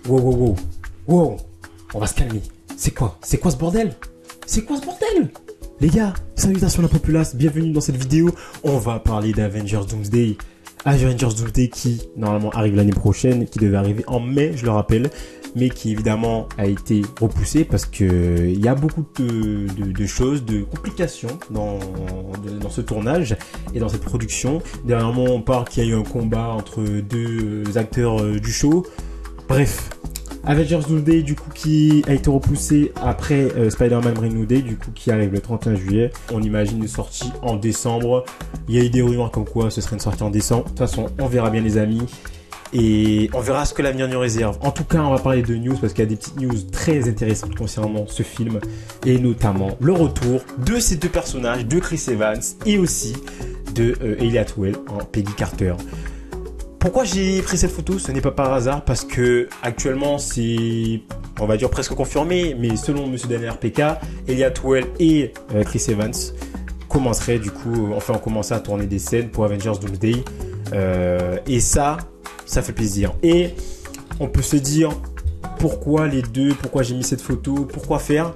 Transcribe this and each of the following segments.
Wow, wow, wow. Wow. On va se calmer. C'est quoi ce bordel? Les gars, salutations la populace, bienvenue dans cette vidéo. On va parler d'Avengers Doomsday. Avengers Doomsday qui, normalement, arrive l'année prochaine, qui devait arriver en mai, je le rappelle, mais qui, évidemment, a été repoussé parce que il y a beaucoup de choses, de complications dans ce tournage et dans cette production. Dernièrement, on parle qu'il y a eu un combat entre deux acteurs du show. Bref. Avengers Doomsday du coup qui a été repoussé après Spider-Man Brand New Day du coup qui arrive le 31 juillet. On imagine une sortie en décembre. Il y a eu des rumeurs comme quoi ce serait une sortie en décembre. De toute façon, on verra bien les amis. Et on verra ce que l'avenir nous réserve. En tout cas, on va parler de news parce qu'il y a des petites news très intéressantes concernant ce film. Et notamment le retour de ces deux personnages, de Chris Evans et aussi de Elliot Well en Peggy Carter. Pourquoi j'ai pris cette photo? Ce n'est pas par hasard parce que actuellement c'est, on va dire presque confirmé, mais selon Monsieur Daniel RPK, Elliot Well et Chris Evans commenceraient du coup, enfin on commençait à tourner des scènes pour Avengers Doomsday et ça fait plaisir. Et on peut se dire pourquoi les deux, pourquoi j'ai mis cette photo, pourquoi faire?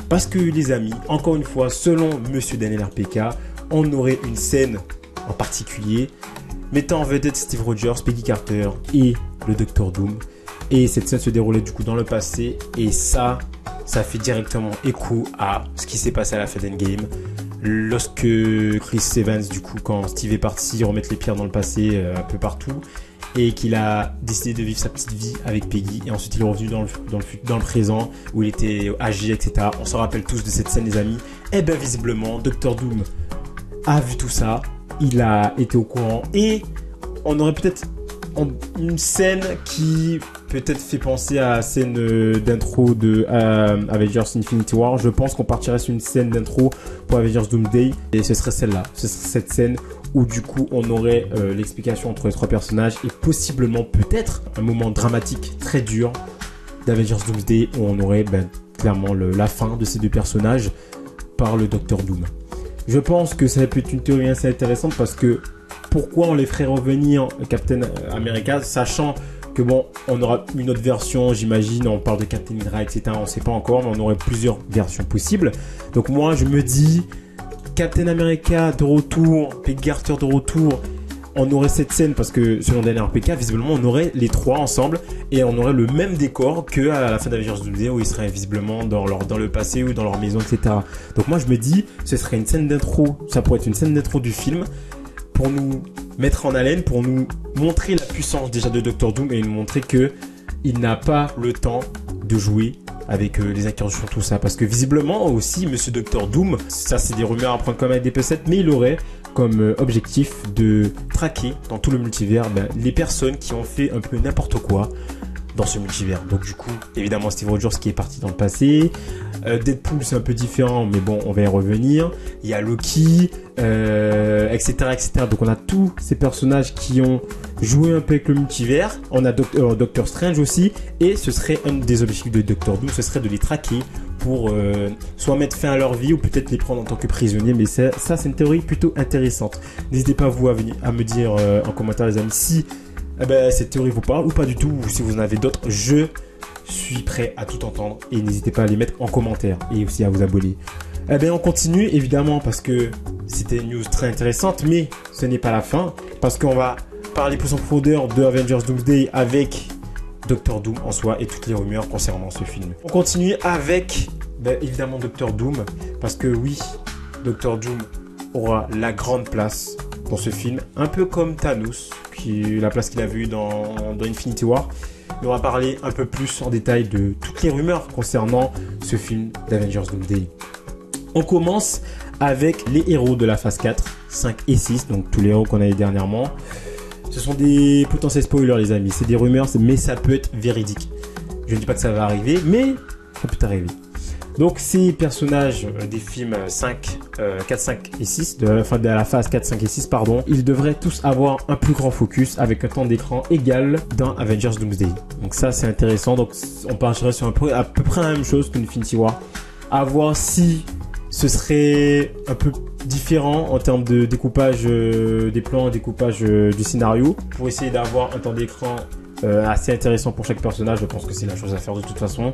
Parce que les amis, encore une fois, selon Monsieur Daniel RPK, on aurait une scène en particulier mettant en vedette Steve Rogers, Peggy Carter et le Docteur Doom. Et cette scène se déroulait du coup dans le passé. Et ça fait directement écho à ce qui s'est passé à la fin d'Endgame. Lorsque Chris Evans, du coup, quand Steve est parti remettre les pierres dans le passé un peu partout. Et qu'il a décidé de vivre sa petite vie avec Peggy. Et ensuite il est revenu dans le présent où il était âgé, etc. On s'en rappelle tous de cette scène les amis. Et bien visiblement, Docteur Doom a vu tout ça. Il a été au courant et on aurait peut-être une scène qui peut-être fait penser à la scène d'intro de Avengers Infinity War. Je pense qu'on partirait sur une scène d'intro pour Avengers Doomsday et ce serait celle-là. Ce serait cette scène où du coup on aurait l'explication entre les trois personnages et possiblement peut-être un moment dramatique très dur d'Avengers Doomsday où on aurait clairement la fin de ces deux personnages par le Docteur Doom. Je pense que ça peut être une théorie assez intéressante parce que pourquoi on les ferait revenir Captain America, sachant que bon, on aura une autre version, j'imagine, on parle de Captain Hydra, etc. On ne sait pas encore, mais on aurait plusieurs versions possibles. Donc moi, je me dis, Captain America de retour, Peggy Carter de retour, on aurait cette scène parce que selon Daniel RPK, visiblement, on aurait les trois ensemble et on aurait le même décor qu'à la fin d'Avengers Doomsday où ils seraient visiblement dans le passé ou dans leur maison, etc. Donc moi, je me dis, ce serait une scène d'intro, ça pourrait être une scène d'intro du film pour nous mettre en haleine, pour nous montrer la puissance déjà de Docteur Doom et nous montrer que il n'a pas le temps de jouer avec les incursions, tout ça. Parce que visiblement aussi, Monsieur Docteur Doom, ça c'est des rumeurs à prendre comme avec des pincettes, mais il aurait comme objectif de traquer dans tout le multivers les personnes qui ont fait un peu n'importe quoi dans ce multivers. Donc du coup, évidemment Steve Rogers qui est parti dans le passé, Deadpool c'est un peu différent, mais bon, on va y revenir. Il y a Loki, etc., etc. Donc on a tous ces personnages qui ont joué un peu avec le multivers. On a Doctor Strange aussi, et ce serait un des objectifs de Doctor Doom, ce serait de les traquer pour soit mettre fin à leur vie ou peut-être les prendre en tant que prisonniers. Mais ça c'est une théorie plutôt intéressante. N'hésitez pas vous à me dire en commentaire les amis si cette théorie vous parle ou pas du tout, ou si vous en avez d'autres. Je suis prêt à tout entendre et n'hésitez pas à les mettre en commentaire et aussi à vous abonner. On continue évidemment parce que c'était une news très intéressante, mais ce n'est pas la fin parce qu'on va parler plus en profondeur de Avengers Doomsday avec Doctor Doom en soi et toutes les rumeurs concernant ce film. On continue avec évidemment Doctor Doom parce que oui, Doctor Doom aura la grande place dans ce film, un peu comme Thanos, la place qu'il avait eue dans Infinity War. Mais on va parler un peu plus en détail de toutes les rumeurs concernant ce film d'Avengers Doomsday. On commence avec les héros de la phase 4, 5 et 6, donc tous les héros qu'on a eu dernièrement. Ce sont des potentiels spoilers les amis, c'est des rumeurs, mais ça peut être véridique. Je ne dis pas que ça va arriver, mais ça peut arriver. Donc ces personnages des films 4, 5 et 6, de la phase 4, 5 et 6, pardon, ils devraient tous avoir un plus grand focus avec un temps d'écran égal dans Avengers Doomsday. Donc ça c'est intéressant, donc on partirait sur à peu près la même chose qu'Infinity War. À voir si ce serait un peu différent en termes de découpage des plans, découpage du scénario, pour essayer d'avoir un temps d'écran assez intéressant pour chaque personnage. Je pense que c'est la chose à faire de toute façon.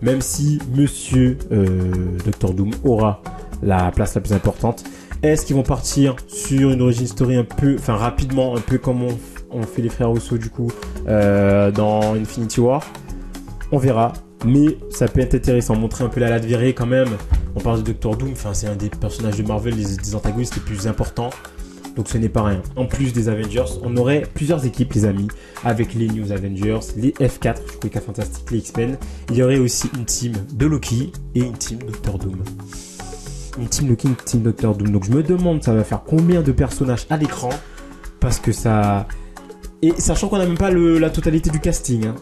Même si Monsieur Dr Doom aura la place la plus importante. Est-ce qu'ils vont partir sur une origin story rapidement, un peu comme on fait les frères Rousseau du coup dans Infinity War? On verra. Mais ça peut être intéressant, montrer un peu la Latveria quand même. On parle de Dr Doom, c'est un des personnages de Marvel, des antagonistes les plus importants. Donc ce n'est pas rien. En plus des Avengers, on aurait plusieurs équipes, les amis, avec les New Avengers, les F4, je crois les 4 Fantastiques, les X-Men. Il y aurait aussi une team de Loki et une team Dr Doom. Une team Loki, une team Dr Doom. Donc je me demande, ça va faire combien de personnages à l'écran? Parce que ça... Et sachant qu'on n'a même pas la totalité du casting, hein.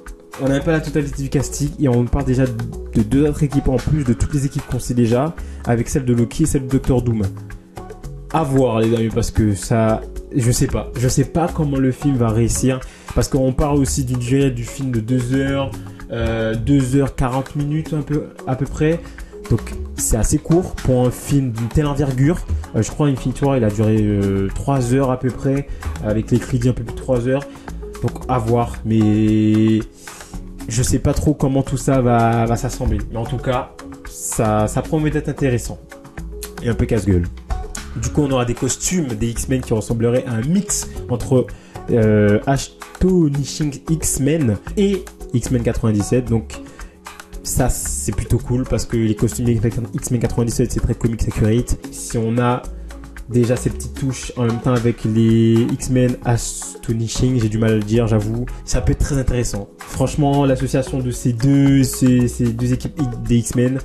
On n'a même pas la totalité du casting et on parle déjà de 2 autres équipes en plus de toutes les équipes qu'on sait déjà, avec celle de Loki et celle de Dr Doom. À voir les amis, parce que ça, je sais pas comment le film va réussir, parce qu'on parle aussi d'une durée du film de 2 heures, 2h40 minutes à peu près, donc c'est assez court pour un film d'une telle envergure. Je crois Infinity War il a duré 3 heures à peu près, avec les crédits un peu plus de 3 heures, donc à voir, mais je sais pas trop comment tout ça va s'assembler, mais en tout cas ça promet d'être intéressant et un peu casse-gueule. Du coup, on aura des costumes des X-Men qui ressembleraient à un mix entre Astonishing X-Men et X-Men 97. Donc, ça, c'est plutôt cool parce que les costumes X-Men 97, c'est très comics accurate. Si on a déjà ces petites touches en même temps avec les X-Men Astonishing, j'ai du mal à le dire, j'avoue, ça peut être très intéressant. Franchement, l'association de ces deux équipes des X-Men,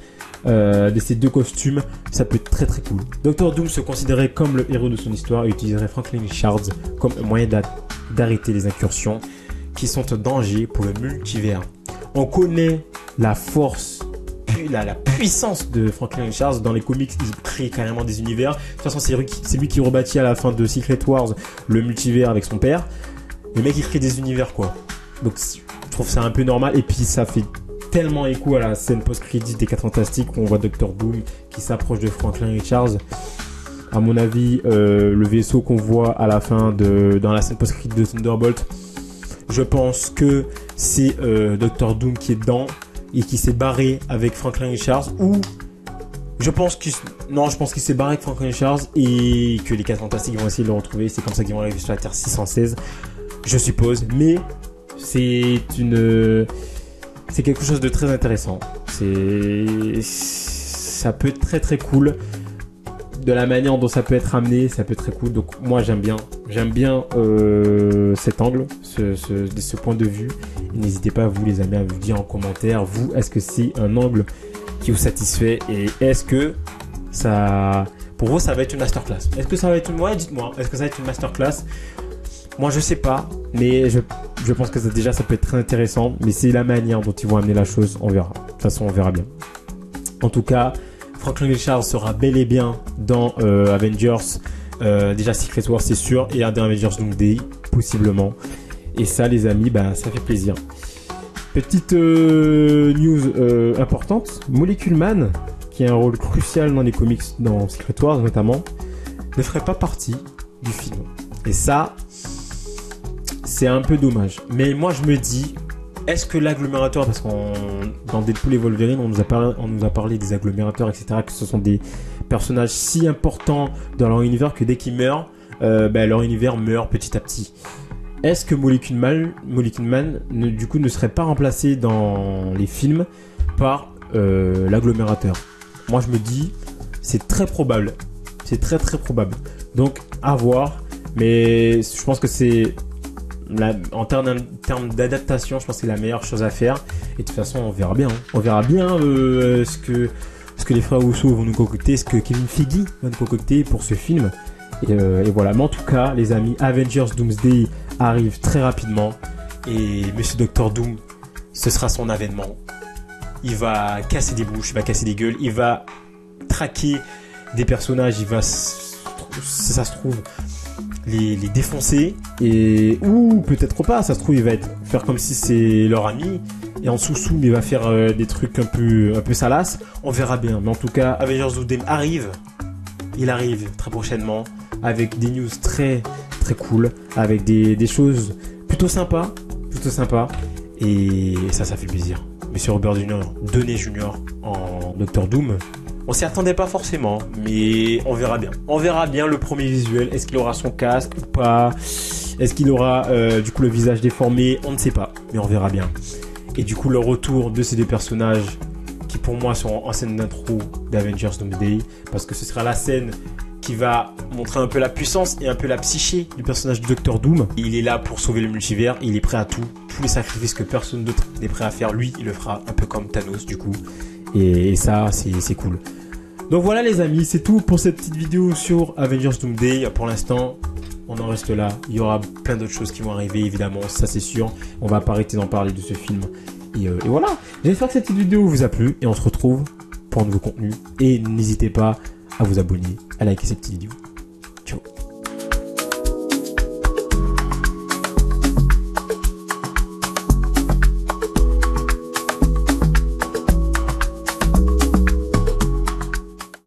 de ces 2 costumes, ça peut être très très cool. Dr Doom se considérait comme le héros de son histoire et utiliserait Franklin Richards comme moyen d'arrêter les incursions qui sont un danger pour le multivers. On connaît la force, la puissance de Franklin Richards. Dans les comics, il crée carrément des univers. De toute façon, c'est lui qui rebâtit à la fin de Secret Wars le multivers avec son père. Le mec, il crée des univers quoi. Donc je trouve ça un peu normal et puis ça fait tellement écho à la scène post-crédit des 4 Fantastiques où on voit Dr Doom qui s'approche de Franklin Richards. À mon avis, le vaisseau qu'on voit à la fin dans la scène post-crédit de Thunderbolt, je pense que c'est Dr Doom qui est dedans et qui s'est barré avec Franklin Richards, ou je pense qu'il s'est barré avec Franklin Richards et que les 4 Fantastiques vont essayer de le retrouver. C'est comme ça qu'ils vont arriver sur la Terre 616, je suppose. Mais c'est quelque chose de très intéressant. Ça peut être très très cool. De la manière dont ça peut être amené, ça peut être très cool. Donc moi j'aime bien cet angle, ce point de vue. Et n'hésitez pas vous les amis à vous dire en commentaire, vous, est-ce que c'est un angle qui vous satisfait et est-ce que ça, pour vous, ça va être une masterclass? Est-ce que ça va être dites-moi, est-ce que ça va être une masterclass? Moi je sais pas, mais je pense que ça peut être très intéressant, mais c'est la manière dont ils vont amener la chose, on verra. De toute façon, on verra bien. En tout cas, Franklin Richards sera bel et bien dans Avengers. Déjà Secret Wars c'est sûr, et un des Avengers Doomsday possiblement. Et ça les amis, ça fait plaisir. Petite news importante, Molecule Man, qui a un rôle crucial dans les comics, dans Secret Wars notamment, ne ferait pas partie du film. Et ça, c'est un peu dommage. Mais moi je me dis, est-ce que l'agglomérateur, parce qu'on dans Deadpool et Wolverine, on nous a parlé des agglomérateurs, etc., que ce sont des personnages si importants dans leur univers que dès qu'ils meurent, leur univers meurt petit à petit. Est-ce que Molecule Man du coup ne serait pas remplacé dans les films par l'agglomérateur? Moi je me dis, c'est très probable. C'est très très probable. Donc à voir. Mais je pense que c'est... En termes d'adaptation, je pense que c'est la meilleure chose à faire. Et de toute façon, on verra bien. On verra bien ce que les frères Rousseau vont nous concocter, ce que Kevin Feige va nous concocter pour ce film. Et voilà. Mais en tout cas, les amis, Avengers Doomsday arrive très rapidement. Et Monsieur Dr Doom, ce sera son avènement. Il va casser des bouches, il va casser des gueules, il va traquer des personnages, il va, ça se trouve, les défoncer, ou peut-être pas, ça se trouve il va faire comme si c'est leur ami, et en sous-sous il va faire des trucs un peu salaces. On verra bien, mais en tout cas Avengers Doomsday arrive, il arrive très prochainement avec des news très très cool, avec des choses plutôt sympas, plutôt sympa. Et ça fait plaisir. Monsieur Robert Downey Jr. en Docteur Doom. On s'y attendait pas forcément, mais on verra bien. On verra bien le premier visuel. Est-ce qu'il aura son casque ou pas? Est-ce qu'il aura du coup le visage déformé? On ne sait pas, mais on verra bien. Et du coup le retour de ces deux personnages qui pour moi sont en scène d'intro d'Avengers Doomsday, parce que ce sera la scène qui va montrer un peu la puissance et un peu la psyché du personnage de Docteur Doom. Il est là pour sauver le multivers, il est prêt à tout. Tous les sacrifices que personne d'autre n'est prêt à faire, lui, il le fera un peu comme Thanos du coup. Et ça, c'est cool. Donc voilà les amis, c'est tout pour cette petite vidéo sur Avengers Doomsday. Pour l'instant, on en reste là. Il y aura plein d'autres choses qui vont arriver, évidemment, ça c'est sûr. On va pas arrêter d'en parler de ce film. Et voilà, j'espère que cette petite vidéo vous a plu. Et on se retrouve pour un nouveau contenu. Et n'hésitez pas à vous abonner, à liker cette petite vidéo.